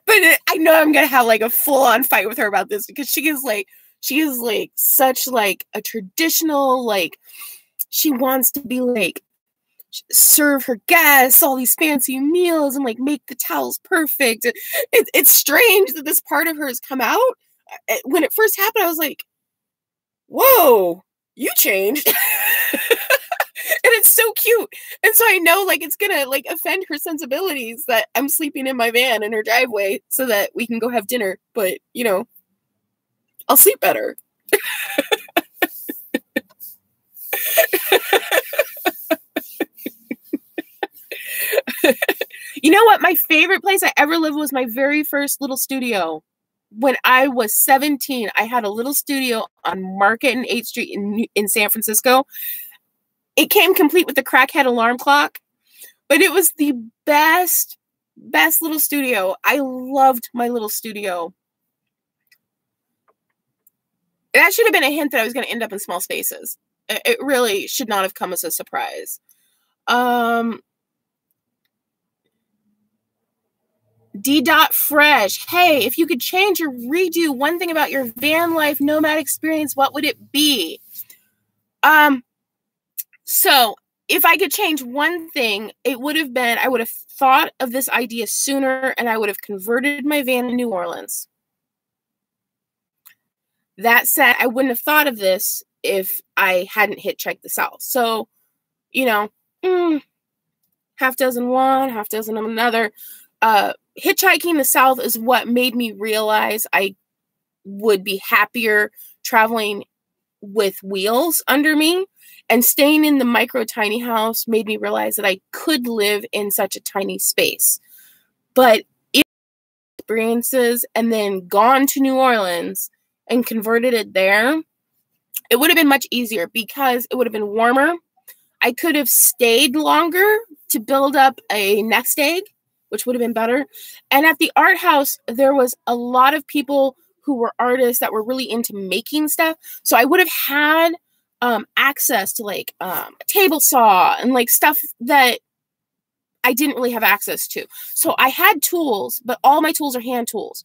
But I know I'm going to have like a full on fight with her about this because she is such like a traditional, like, she wants to be like, serve her guests all these fancy meals and like make the towels perfect. It's strange that this part of her has come out. When it first happened, I was like, whoa, you changed. And it's so cute. And so I know like it's gonna like offend her sensibilities that I'm sleeping in my van in her driveway so that we can go have dinner. But I'll sleep better. You know what? My favorite place I ever lived was my very first little studio. When I was 17, I had a little studio on Market and 8th Street in San Francisco. It came complete with the crackhead alarm clock, but it was the best little studio. I loved my little studio. That should have been a hint that I was going to end up in small spaces. It really should not have come as a surprise. D.Fresh. Hey, if you could change or redo one thing about your van life nomad experience, what would it be? So if I could change one thing, it would have been, I would have thought of this idea sooner and I would have converted my van in New Orleans. That said, I wouldn't have thought of this if I hadn't hitchhiked the South. So, half dozen one, half dozen of another. Hitchhiking the South is what made me realize I would be happier traveling with wheels under me, and staying in the micro tiny house made me realize that I could live in such a tiny space. But if experiences and then gone to New Orleans and converted it there, it would have been much easier because it would have been warmer. I could have stayed longer to build up a nest egg, which would have been better. And at the art house, there was a lot of people who were artists that were really into making stuff. So I would have had access to like a table saw and like stuff that I didn't really have access to. So I had tools, but all my tools are hand tools.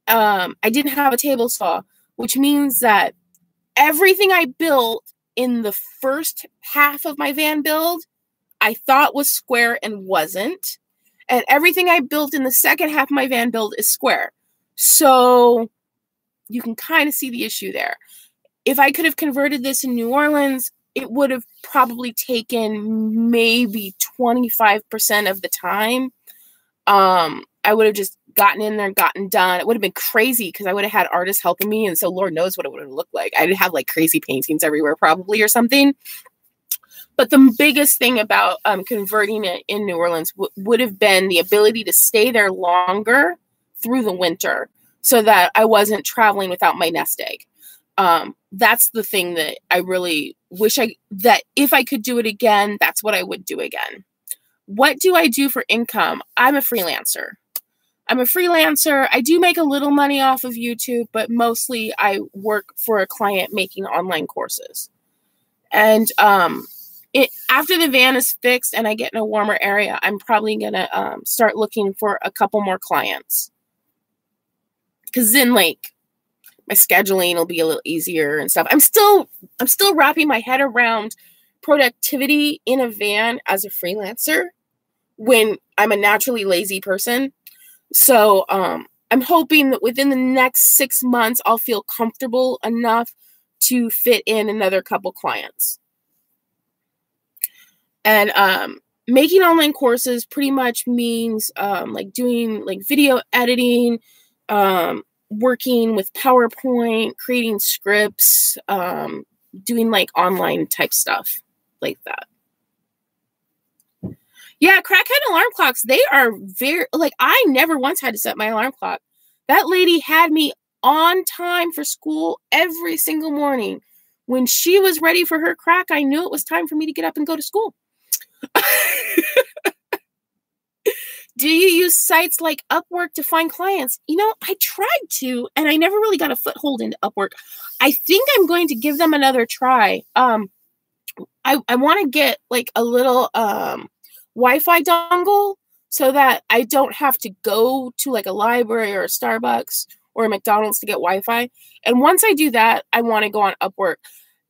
I didn't have a table saw, which means that everything I built in the first half of my van build, I thought was square and wasn't. And everything I built in the second half of my van build is square. So you can kind of see the issue there. If I could have converted this in New Orleans, it would have probably taken maybe 25% of the time. I would have just gotten in there and gotten done. It would have been crazy because I would have had artists helping me. And so Lord knows what it would have looked like. I'd have like crazy paintings everywhere probably or something. But the biggest thing about converting it in New Orleans would have been the ability to stay there longer through the winter so that I wasn't traveling without my nest egg. That's the thing that I really wish that if I could do it again, that's what I would do again. What do I do for income? I'm a freelancer. I do make a little money off of YouTube, but mostly I work for a client making online courses. And after the van is fixed and I get in a warmer area, I'm probably going to start looking for a couple more clients. Because then, like, my scheduling will be a little easier and stuff. I'm still wrapping my head around productivity in a van as a freelancer when I'm a naturally lazy person. So I'm hoping that within the next 6 months, I'll feel comfortable enough to fit in another couple clients. And making online courses pretty much means like doing like video editing, working with PowerPoint, creating scripts, doing like online type stuff like that. Yeah, crackhead alarm clocks, they are very, like, I never once had to set my alarm clock. That lady had me on time for school every single morning. When she was ready for her crack, I knew it was time for me to get up and go to school. Do you use sites like Upwork to find clients? You know, I tried to, and I never really got a foothold into Upwork. I think I'm going to give them another try. I want to get like a little Wi-Fi dongle so that I don't have to go to like a library or a Starbucks or a McDonald's to get Wi-Fi. And once I do that, I want to go on Upwork.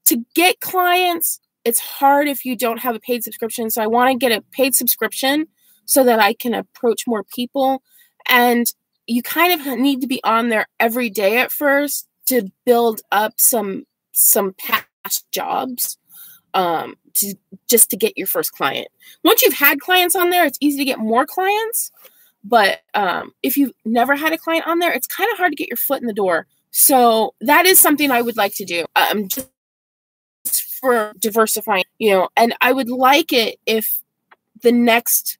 To get clients, it's hard if you don't have a paid subscription. So I want to get a paid subscription so that I can approach more people. And you kind of need to be on there every day at first to build up some past jobs. Just to get your first client. Once you've had clients on there, it's easy to get more clients. But if you've never had a client on there, it's kind of hard to get your foot in the door. So that is something I would like to do. Just for diversifying, you know, and I would like it if the next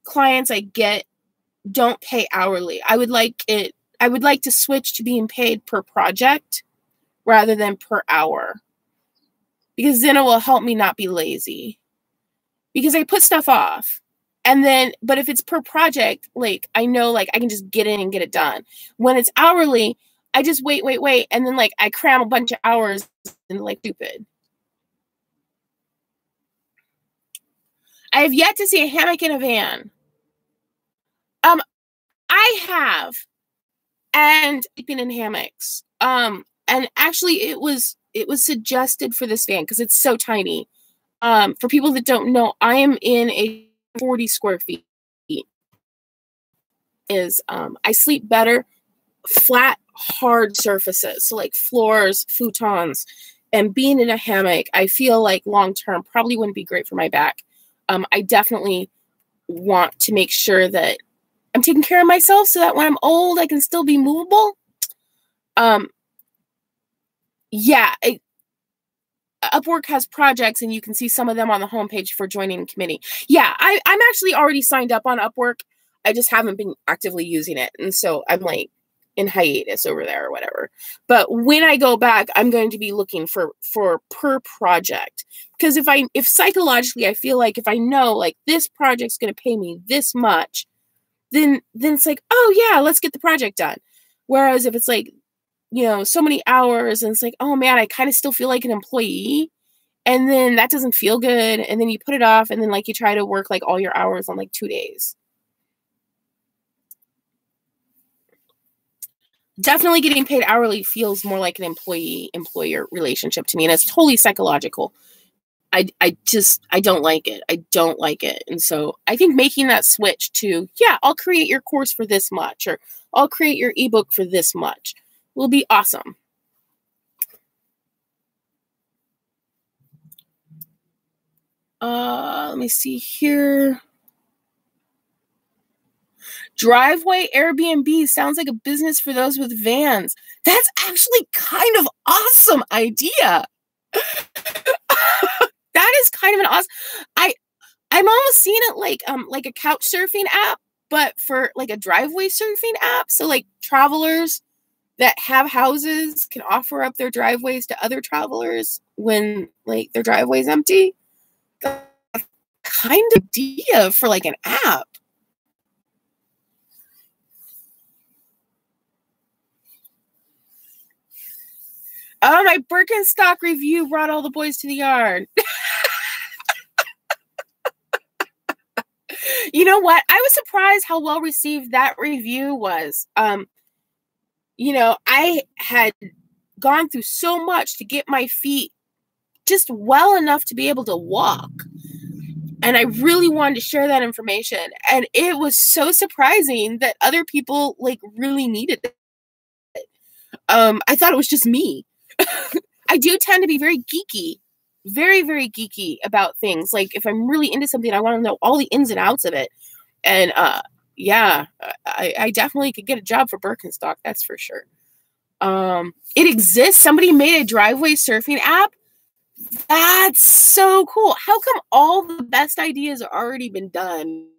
clients I get don't pay hourly. I would like to switch to being paid per project rather than per hour. Because then it will help me not be lazy. Because I put stuff off. And then, but if it's per project, like, I know, like, I can just get in and get it done. When it's hourly, I just wait. And then, like, I cram a bunch of hours and, like, stupid. I have yet to see a hammock in a van. I have. And sleeping in hammocks. And actually, it was suggested for this van because it's so tiny. For people that don't know, I am in a 40 square feet. I sleep better flat, hard surfaces, so like floors, futons, and being in a hammock, I feel like long term probably wouldn't be great for my back. I definitely want to make sure that I'm taking care of myself so that when I'm old, I can still be movable. Yeah, Upwork has projects, and you can see some of them on the homepage for joining a committee. Yeah, I'm actually already signed up on Upwork. I just haven't been actively using it, and so I'm like in hiatus over there or whatever. But when I go back, I'm going to be looking for per project, because if psychologically I feel like if I know like this project's going to pay me this much, then it's like, oh yeah, let's get the project done. Whereas if it's like, you know, so many hours and it's like, oh man, I kind of still feel like an employee. And then that doesn't feel good. And then you put it off and then like you try to work like all your hours on like 2 days. Definitely getting paid hourly feels more like an employee-employer relationship to me. And it's totally psychological. I don't like it. I don't like it. And so I think making that switch to, yeah, I'll create your course for this much, or I'll create your ebook for this much, will be awesome. Let me see here. Driveway Airbnb sounds like a business for those with vans. That's actually kind of awesome idea. That is kind of an awesome. I'm almost seeing it like a couch surfing app, but for like a driveway surfing app. So like travelers that have houses can offer up their driveways to other travelers when like their driveway's empty. That's kind of idea for like an app. Oh, my Birkenstock review brought all the boys to the yard. You know what? I was surprised how well received that review was. You know, I had gone through so much to get my feet just well enough to be able to walk. And I really wanted to share that information. And it was so surprising that other people like really needed it. I thought it was just me. I do tend to be very geeky, very, very geeky about things. Like if I'm really into something, I want to know all the ins and outs of it. And yeah, I definitely could get a job for Birkenstock. That's for sure. It exists. Somebody made a driveway surfing app. That's so cool. How come all the best ideas have already been done?